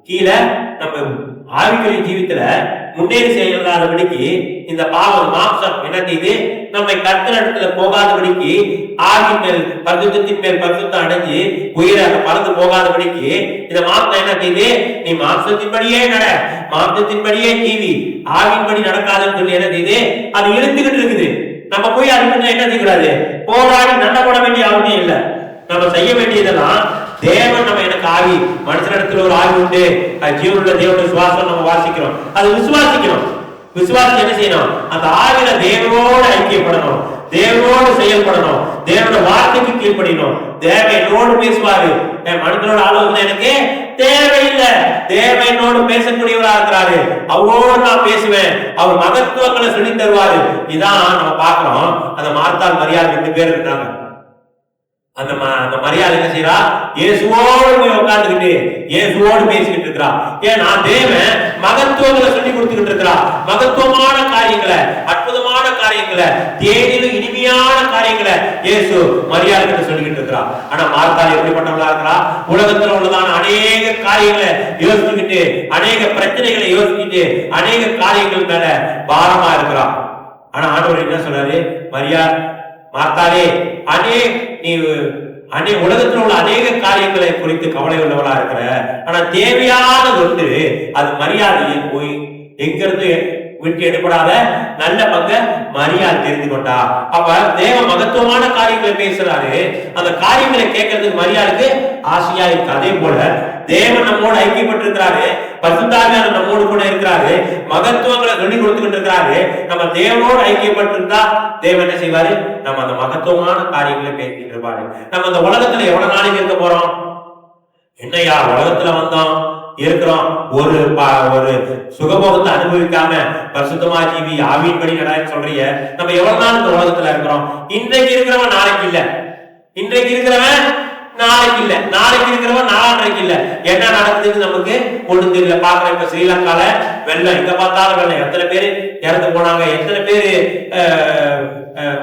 கீழே நம்ம ஆவிக்குரிய ஜீவித்துல முன்னேறி செய்யலாதபடிக்கு இந்த பாவம் மாம்சம் என்ன செய்யுது? நம்மை கர்த்தரிடத்துல போகாதபடிக்கு ஆவின் மேல் பரிசுத்தத்தின் மேல் பரிசுத்தம் அடைஞ்சு உயிரை பறந்து போகாதபடிக்கு இந்த மாம்சம் என்ன செய்யுது? நீ மாம்சத்தின்படியே நட, மாம்சத்தின்படியே ஜீவி, ஆவின்படி நடக்காதுன்னு சொல்லி என்ன செய்யுது? அது இழுத்துக்கிட்டு இருக்குது. நம்ம போய் அதுக்கு என்ன செய்யக்கூடாது? போராடி நன்மை போட வேண்டிய அவசியம் இல்லை. நம்ம செய்ய வேண்டியதெல்லாம் தேவன் நம்ம எனக்கு ஆவி, மனுஷனிடத்துல ஒரு ஆவி உண்டு, ஜீவனுள்ள தேவனுடைய சுவாசம் நம்ம வாசிக்கிறோம், அது விசுவாசிக்கணும். விசுவாசி என்ன செய்யணும்? அந்த ஆவியில தேவனோடு ஐக்கியப்படணும், தேவனோடு செயல்படணும், தேவனோட வார்த்தைக்கு கீழ்ப்படியணும். தேவன் என்னோடு பேசுவாரு, என் மனுஷனோட ஆலோசனை எனக்கு தேவையில்லை. தேவன் என்னோடு பேசக்கூடியவரா இருக்கிறாரு, அவரோடு நான் பேசுவேன், அவர் மகத்துவங்களை சொல்லி தருவாரு. இதான் நம்ம பார்க்கிறோம். அந்த மார்த்தாள் மரியாள் 2 பேர் இருக்காங்க. அந்த மரியாதை என்ன செய்யறா? இயேசுவோடு போய் உட்கார்ந்துக்கிட்டு இயேசுவோடு பேசிக்கிட்டு இருக்கிறா. ஏன்னா தேவன் மகத்துவங்களை சொல்லி கொடுத்துக்கிட்டு இருக்கிறா. மகத்துவமான காரியங்களை, அற்புதமான காரியங்களை, தேனிலும் இனிமையான காரியங்களை இயேசு மரியாதை கிட்ட சொல்லிக்கிட்டு இருக்கிறா. ஆனா மார்த்தாள் எப்படிப்பட்டவளா இருக்கிறா? உலகத்துல உள்ளதான அநேக காரியங்களை யோசிச்சுக்கிட்டு, அநேக பிரச்சனைகளை யோசிச்சுட்டு, அநேக காரியங்கள் மேல பாரமா இருக்கிறா. ஆனா ஆண்டவர் என்ன சொல்றாரு? மார்த்தாளே, நீ உலகத்தில் உள்ள அநேக காரியங்களை குறித்து கவலை உள்ளவளா இருக்கிற, ஆனா தேவையானது ஒன்று, அது மரியாதையை போய் எங்கிருந்து விட்டு எடுப்படாத நல்ல பங்க மரியாதை தெரிந்து கொண்டா. அப்ப தேவ மகத்துவமான காரியங்களை பேசுறாரு, அந்த காரியங்களை கேட்கறதுக்கு மரியாதைக்கு ஆசையா இருக்கு. அதே போல தேவன் நம்மோடு ஐக்கியப்பட்டிருக்கிறாரு, பரிசுத்தாவியானவர் நம்மோடு கூட இருக்கிறாரு, மகத்துவங்களை சொல்லி கொடுத்துக்கிட்டு இருக்கிறாரு. நம்ம தேவனோடு ஐக்கியப்பட்டிருந்தா தேவன் என்ன செய்வாரு? நம்ம அந்த மகத்துவமான காரியங்களை பேசிட்டு இருப்பாரு. நம்ம அந்த உலகத்துல எவ்வளவு நாளைக்கு இருக்க போறோம்? என்னையா உலகத்துல வந்தோம், இருக்கிறோம், ஒரு சுகபோகத்தை அனுபவிக்காம பரிசுத்தமா ஜீவி, ஆவியின்படி நடான்னு சொல்றீங்க. நம்ம எவ்வளவு நாள் இந்த உலகத்துல இருக்கிறோம்? இன்றைக்கு இருக்கிறவன் நாளைக்கு இல்ல, இன்றைக்கு இருக்கிறவன் நாளைக்கு இல்ல, நாளைக்கு இருக்கிறவன் நாளைக்கு இல்ல. என்ன நடக்குதுன்னு நமக்கு ஒண்ணு தெரியல. பாக்குறேன் இப்ப ஸ்ரீலங்கால வெள்ளம், எங்க பார்த்தாலும் வெள்ளம். எத்தனை பேர் இறந்து போனாங்க, எத்தனை பேரு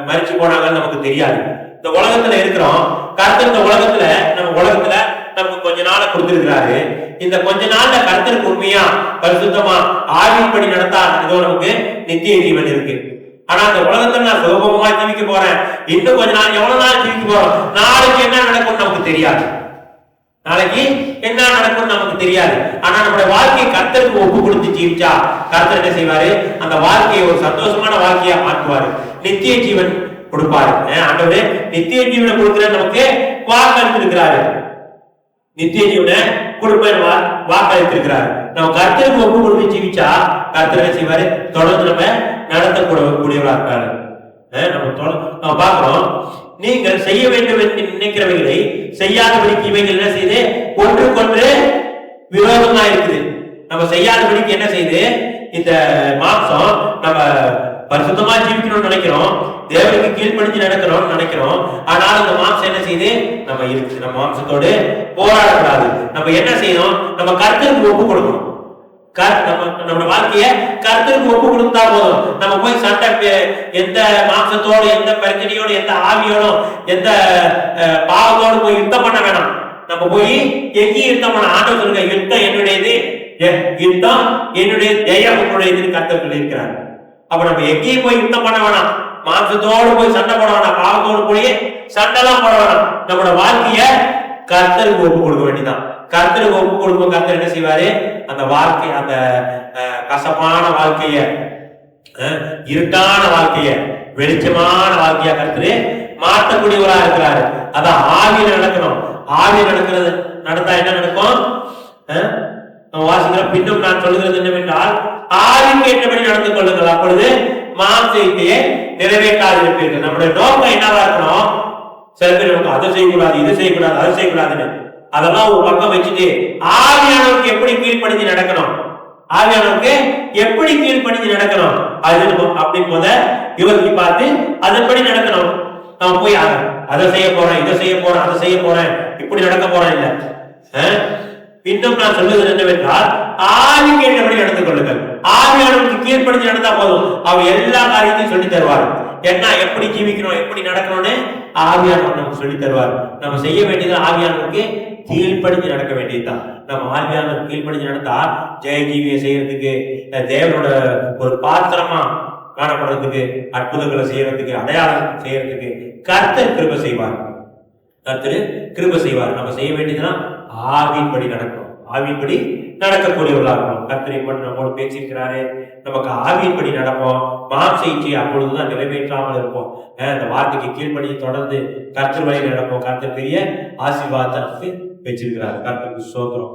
மரிச்சு போனாங்கன்னு நமக்கு தெரியாது. இந்த உலகத்துல இருக்கிறோம். கர்த்தர் இந்த உலகத்துல நமக்கு கொஞ்ச நாளை கொடுத்திருக்கிறாரு. இந்த கொஞ்ச நாள்ல கர்த்தருக்கு உண்மையா பரிசுத்தமா ஆவியின்படி நடத்தா இதோ நமக்கு நித்திய ஜீவன் இருக்கு. ஆனா அந்த உலகத்துல நான் சுகபோகமா ஜீவிக்க போறேன், இன்னும் கொஞ்ச நாள், எவ்வளவு நாள் ஜீவிக்க போறோம், நாளைக்கு என்ன நடக்கும் நமக்கு தெரியாது. நாளைக்கு என்ன நடக்கும் நமக்கு தெரியாது. ஆனா நம்முடைய வாழ்க்கையை கர்த்தருக்கு ஒப்பு கொடுத்து ஜீவிச்சா கர்த்தர் என்ன செய்வாரு? அந்த வாழ்க்கையை ஒரு சந்தோஷமான வாழ்க்கையா மாற்றுவாரு, நித்திய ஜீவன் கொடுப்பாரு. ஆண்டவரே நித்திய ஜீவனை கொடுக்கிற நமக்கு வாக்களித்திருக்கிறாரு, நித்திய ஜீவனை கொடுப்பேன் வாக்களித்திருக்கிறாரு. நம்ம கர்த்தருக்கு ஒப்பு கொடுத்து ஜீவிச்சா கர்த்தர் என்ன செய்வாரு? தொடர்ந்து நம்ம நடத்தக்கூடியவரா இருக்காரு. நம்ம பார்க்கிறோம், நீங்கள் செய்ய வேண்டும் என்று நினைக்கிறவைகளை செய்யாதபடிக்கு இவைகள் என்ன செய்யுது? ஒன்றுக்கொன்று விரோதமா இருக்குது. நம்ம செய்யாதபடிக்கு என்ன செய்யுது? இந்த மாம்சம் நம்ம பரிசுத்தமா ஜீவிக்கணும்னு நினைக்கிறோம், தேவனுக்கு கீழ்ப்படிஞ்சு நடக்கணும்னு நினைக்கிறோம். ஆனால் இந்த மாம்சம் என்ன செய்யுது? நம்ம மாம்சத்தோடு போராடக்கூடாது. நம்ம என்ன செய்யணும்? நம்ம கர்த்தருக்கு ஒப்பு கொடுக்கணும். நம்ம வாழ்க்கைய கர்த்தருக்கு ஒப்பு கொடுத்தா போதும். நம்ம போய் சண்டை, எந்த மாம்சத்தோடு, எந்த பிரச்சனையோடு, எந்த ஆவியோடு, எந்த பாவத்தோடு போய் யுத்தம் பண்ண வேணாம். நம்ம போய் எங்கேயும் யுத்தம் பண்ண. ஆண்டவர் சொல்லுங்க, யுத்தம் என்னுடையது, யுத்தம் என்னுடைய, ஜெயம் உன்னுடையதுன்னு கர்த்தர் சொல்லியிருக்கிறார். அப்ப நம்ம எங்கேயும் போய் யுத்தம் பண்ண வேணாம், மாம்சத்தோடு போய் சண்டை போட வேணாம், பாவத்தோடு போய் சண்டைலாம் போட வேணாம். நம்மளோட வாழ்க்கைய கர்த்தருக்கு ஒப்பு கொடுக்க வேண்டியதான். கர்த்தருக்கு ஒப்பு கொடுக்கும். கர்த்தர் என்ன செய்வாரு? அந்த வாழ்க்கை, அந்த கசப்பான வாழ்க்கைய, இருட்டான வாழ்க்கைய வெளிச்சமான வாழ்க்கையா கர்த்தரு மாற்றக்கூடியவரா இருக்கிறாரு. அதான் ஆவியில நடக்கணும். ஆவியில நடந்தா என்ன நடக்கும்? வாசிக்கிற பின்னும் நான் சொல்லுகிறது என்னவென்றால், ஆவிக்கு ஏற்றபடி நடந்து கொள்ளுங்கள், அப்பொழுது மாம்சத்தையே நிறைவேற்றாதிருப்பீர்கள். நம்முடைய நோக்கம் என்னவா இருக்கணும்? சில பேர் நமக்கு அதை செய்யக்கூடாது, இது செய்யக்கூடாது, அதை செய்யக்கூடாதுன்னு அதெல்லாம் ஒரு பக்கம் வச்சுட்டு ஆவியானவருக்கு எப்படி கீழ்ப்படிஞ்சு நடக்கணும், ஆவியானவருக்கு எப்படி கீழ்ப்படிஞ்சு நடக்கணும் அது அப்படின்னு போத இவருக்கு பார்த்து அதன்படி நடக்கணும். நம்ம போய் அதை செய்ய போறேன், இதை செய்ய போறேன், அதை செய்ய போறேன், இப்படி நடக்க போறேன் இல்ல. இன்னும் நான் சொல்லுவது என்னவென்றால், ஆவிக்கு ஏற்றபடி நடந்து கொள்ளுங்கள். ஆவியானவருக்கு கீழ்ப்படிஞ்சு நடந்தா போதும், அவர் எல்லா காரியத்தையும் சொல்லி தருவார். என்ன எப்படி ஜீவிக்கணும், எப்படி நடக்கணும்னு ஆவியானவர் நமக்கு சொல்லி தருவார். நம்ம செய்ய வேண்டியது ஆவியானவருக்கு கீழ்ப்படிஞ்சு நடக்க வேண்டியதுதான். நம்ம ஆவியானவர் கீழ்ப்படிஞ்சு நடந்தா ஜெய ஜீவியை செய்யறதுக்கு, தேவனோட ஒரு பாத்திரமா காணப்படுறதுக்கு, அற்புதங்களை செய்யறதுக்கு, அடையாளம் செய்யறதுக்கு கர்த்தர் கிருபை செய்வார். கர்த்தர் கிருபை செய்வார். நம்ம செய்ய வேண்டியதுதான் ஆவியின்படி நடக்கணும். ஆவியின்படி நடக்கக்கூடியவர்களா இருக்கணும். கர்த்தரை மட்டும் நம்மோடு பேசியிருக்கிறாரு. நமக்கு ஆவியின்படி நடப்போம். மாம்ச இச்சையை அப்பொழுதுதான் நிறைவேற்றாமல் இருப்போம். அந்த வார்த்தைக்கு கீழ்ப்படி தொடர்ந்து கர்த்தர் வழி நடப்போம். கர்த்தர் பெரிய ஆசீர்வாதத்தை நமக்கு வச்சிருக்கிறார். கர்த்தருக்கு ஸ்தோத்திரம்.